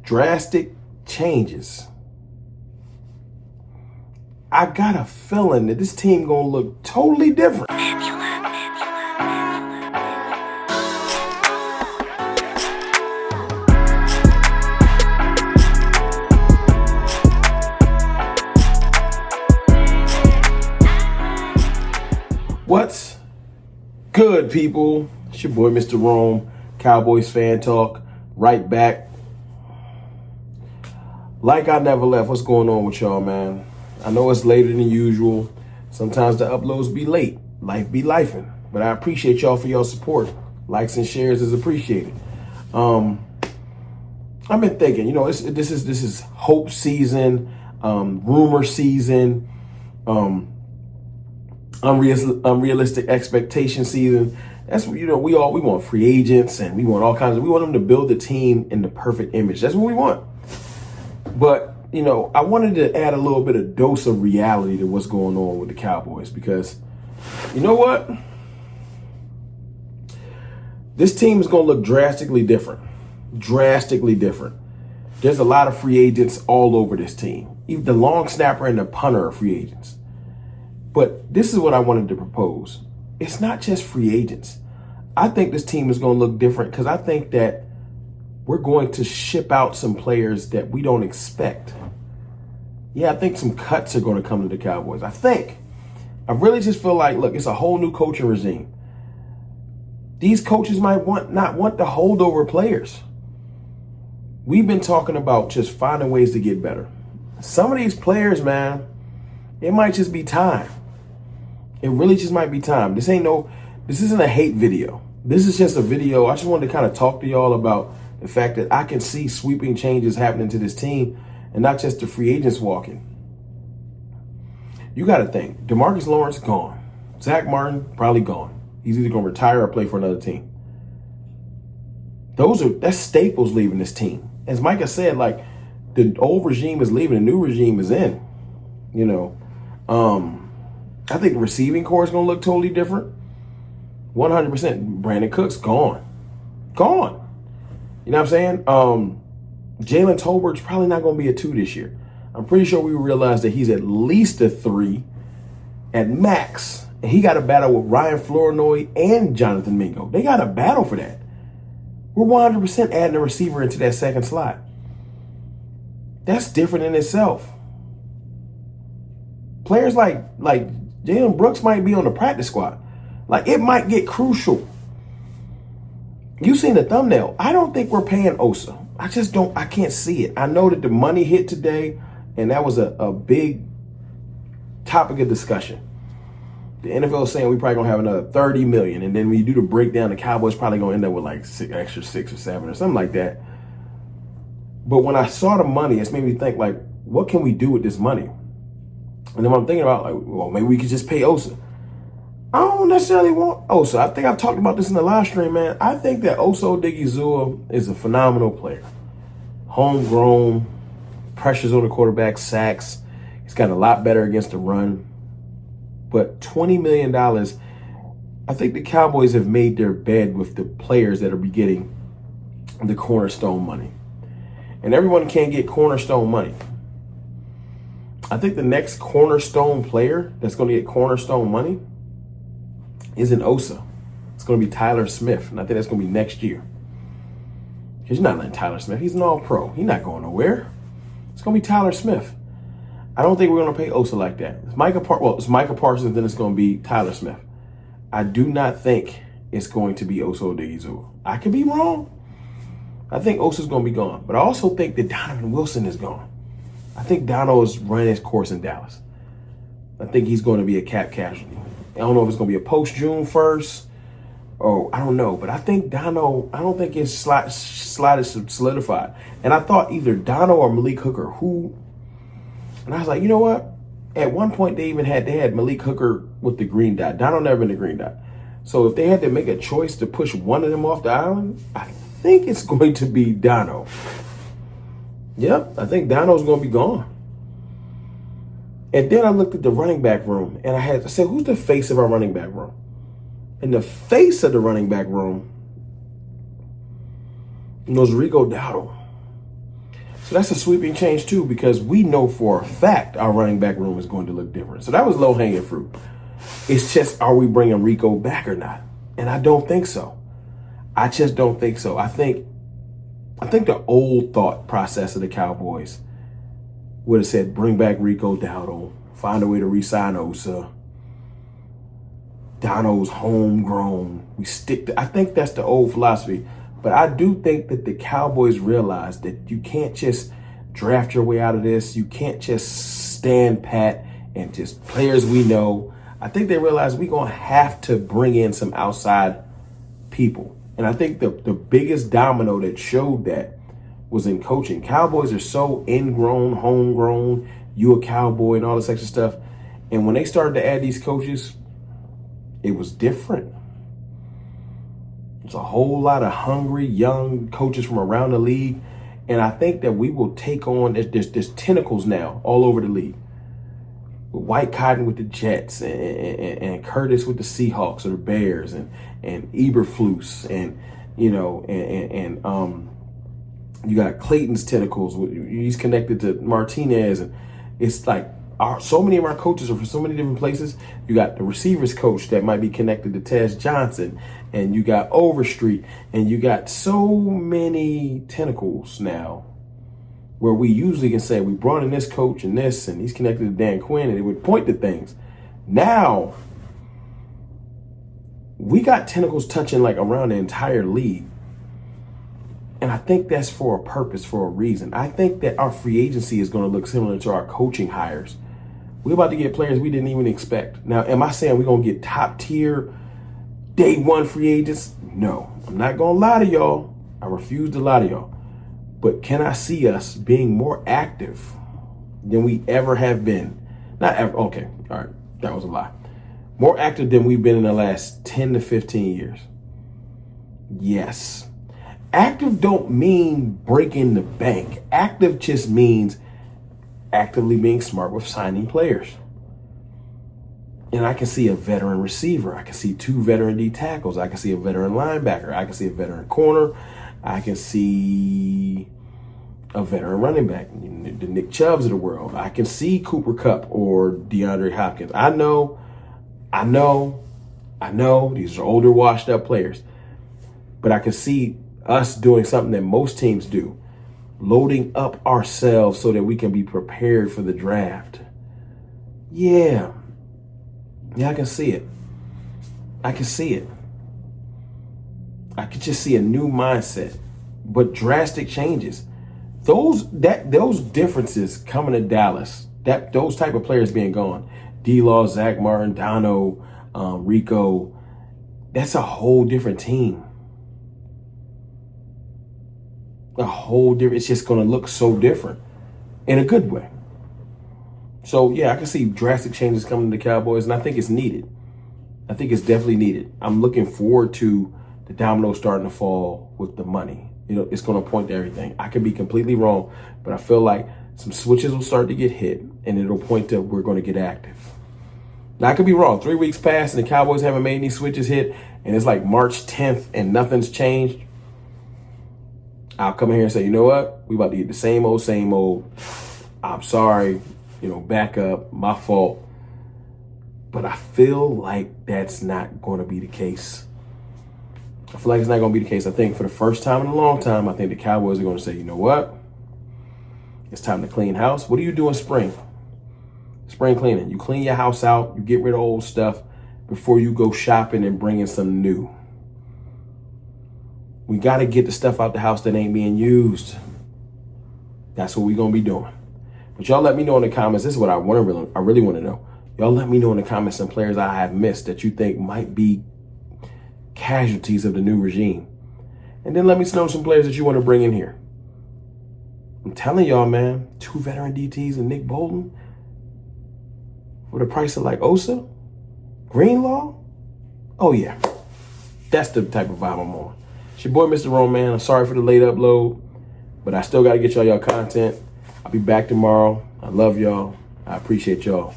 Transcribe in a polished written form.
drastic changes. I got a feeling that this team gonna look totally different. What's good, people? It's your boy, Mr. Rome, Cowboys Fan Talk, right back. Like I never left. What's going on with y'all, man? I know it's later than usual. Sometimes the uploads be late. Life be lifing. But I appreciate y'all for your support. Likes and shares is appreciated. I've been thinking, this is hope season, rumor season, unrealistic expectation season. That's what, we want free agents and we want all kinds of, we want them to build the team in the perfect image. That's what we want. But, I wanted to add a little bit of dose of reality to what's going on with the Cowboys, because you know what? This team is going to look drastically different. Drastically different. There's a lot of free agents all over this team. Even the long snapper and the punter are free agents. But this is what I wanted to propose. It's not just free agents. I think this team is going to look different because I think that we're going to ship out some players that we don't expect. Yeah, I think some cuts are going to come to the Cowboys. I really just feel like, look, it's a whole new coaching regime. These coaches might not want the holdover players. We've been talking about just finding ways to get better. Some of these players, man, it might just be time. It really just might be time. This isn't a hate video. This is just a video. I just wanted to kind of talk to y'all about the fact that I can see sweeping changes happening to this team and not just the free agents walking. You got to think, DeMarcus Lawrence gone. Zach Martin probably gone. He's either going to retire or play for another team. That's staples leaving this team. As Micah said, like, the old regime is leaving, the new regime is in. I think the receiving core is going to look totally different. 100%. Brandon Cook's gone. Gone. You know what I'm saying? Jalen Tolbert's probably not going to be a 2 this year. I'm pretty sure we realized that he's at least a 3 at max. And he got a battle with Ryan Flournoy and Jonathan Mingo. They got a battle for that. We're 100% adding a receiver into that second slot. That's different in itself. Players like Jalen Brooks might be on the practice squad. Like, it might get crucial. You've seen the thumbnail. I don't think we're paying Osa. I can't see it. I know that the money hit today, and that was a big topic of discussion. The NFL is saying we probably gonna have another $30 million, and then when you do the breakdown, the Cowboys probably gonna end up with like extra 6 or 7 or something like that. But when I saw the money, it's made me think, like, what can we do with this money? And then I'm thinking about, like, well, maybe we could just pay Osa. I don't necessarily want Osa. I think I've talked about this in the live stream, man. I think that Osa Odighizuwa is a phenomenal player. Homegrown, pressures on the quarterback, sacks. He's gotten a lot better against the run. But $20 million, I think the Cowboys have made their bed with the players that are getting the cornerstone money. And everyone can't get cornerstone money. I think the next cornerstone player that's going to get cornerstone money isn't Osa. It's going to be Tyler Smith, and I think that's going to be next year. Because you're not letting Tyler Smith. He's an all-pro. He's not going nowhere. It's going to be Tyler Smith. I don't think we're going to pay Osa like that. It's Micah Parsons, then it's going to be Tyler Smith. I do not think it's going to be Osa Odighizuwa. I could be wrong. I think Osa's going to be gone. But I also think that Donovan Wilson is gone. I think Dono is running his course in Dallas. I think he's going to be a cap casualty. I don't know if it's going to be a post-June 1st. Oh, I don't know. But I think Dono, I don't think his slot is solidified. And I thought either Dono or Malik Hooker, and I was like, you know what? At one point, they had Malik Hooker with the green dot. Dono never been the green dot. So if they had to make a choice to push one of them off the island, I think it's going to be Dono. Yep, I think Dono's going to be gone. And then I looked at the running back room, and I said, who's the face of our running back room? And the face of the running back room was Rico Dowdle. So that's a sweeping change too, because we know for a fact our running back room is going to look different. So that was low hanging fruit. It's just, are we bringing Rico back or not? And I don't think so. I just don't think so. I think the old thought process of the Cowboys would have said, bring back Rico Dowdle, find a way to re-sign Osa. Donald's homegrown. I think that's the old philosophy. But I do think that the Cowboys realize that you can't just draft your way out of this. You can't just stand pat and just players we know. I think they realize we're going to have to bring in some outside people. And I think the biggest domino that showed that was in coaching. Cowboys are so ingrown, homegrown, you a Cowboy and all this extra stuff. And when they started to add these coaches, it was different. There's a whole lot of hungry young coaches from around the league. And I think that we will take on, there's tentacles now all over the league. With White Cotton with the Jets and Curtis with the Seahawks or the Bears and Eberflus and you got Clayton's tentacles. He's connected to Martinez. And it's like so many of our coaches are from so many different places. You got the receivers coach that might be connected to Tez Johnson. And you got Overstreet. And you got so many tentacles now where we usually can say we brought in this coach and this, and he's connected to Dan Quinn, and it would point to things. Now, we got tentacles touching like around the entire league. And I think that's for a purpose, for a reason. I think that our free agency is going to look similar to our coaching hires. We're about to get players we didn't even expect. Now, am I saying we're going to get top tier day one free agents? No, I'm not going to lie to y'all. I refuse to lie to y'all. But can I see us being more active than we ever have been? Not ever. Okay. All right. That was a lie. More active than we've been in the last 10 to 15 years. Yes. Active don't mean breaking the bank. Active just means actively being smart with signing players. And I can see a veteran receiver. I can see 2 veteran D tackles. I can see a veteran linebacker. I can see a veteran corner. I can see a veteran running back, the Nick Chubbs of the world. I can see Cooper Kupp or DeAndre Hopkins. I know, these are older, washed up players. But I can see us doing something that most teams do, loading up ourselves so that we can be prepared for the draft. Yeah, I can see it. I can see it. I could just see a new mindset, but drastic changes. Those differences coming to Dallas, those type of players being gone, D-Law, Zach Martin, Dono, Rico, that's a whole different team. It's just going to look so different in a good way. So yeah, I can see drastic changes coming to the Cowboys, and I think it's needed. I think it's definitely needed. I'm looking forward to the domino starting to fall with the money. It's going to point to everything. I could be completely wrong, but I feel like some switches will start to get hit, and it'll point to we're going to get active. Now, I could be wrong. 3 weeks passed, and the Cowboys haven't made any switches hit, and it's like March 10th, and nothing's changed. I'll come in here and say, you know what? We about to get the same old. I'm sorry. Back up. My fault. But I feel like that's not going to be the case. I feel like it's not going to be the case. I think for the first time in a long time, I think the Cowboys are going to say, you know what? It's time to clean house. What do you do in spring? Spring cleaning. You clean your house out. You get rid of old stuff before you go shopping and bring in some new. We got to get the stuff out the house that ain't being used. That's what we're going to be doing. But y'all let me know in the comments. This is what I really want to know. Y'all let me know in the comments some players I have missed that you think might be casualties of the new regime. And then let me know some players that you want to bring in here. I'm telling y'all, man, 2 veteran DTs and Nick Bolton for the price of like Osa, Greenlaw. Oh yeah, that's the type of vibe I'm on. It's your boy, Mr. Roman. I'm sorry for the late upload, but I still got to get y'all content. I'll be back tomorrow. I love y'all. I appreciate y'all.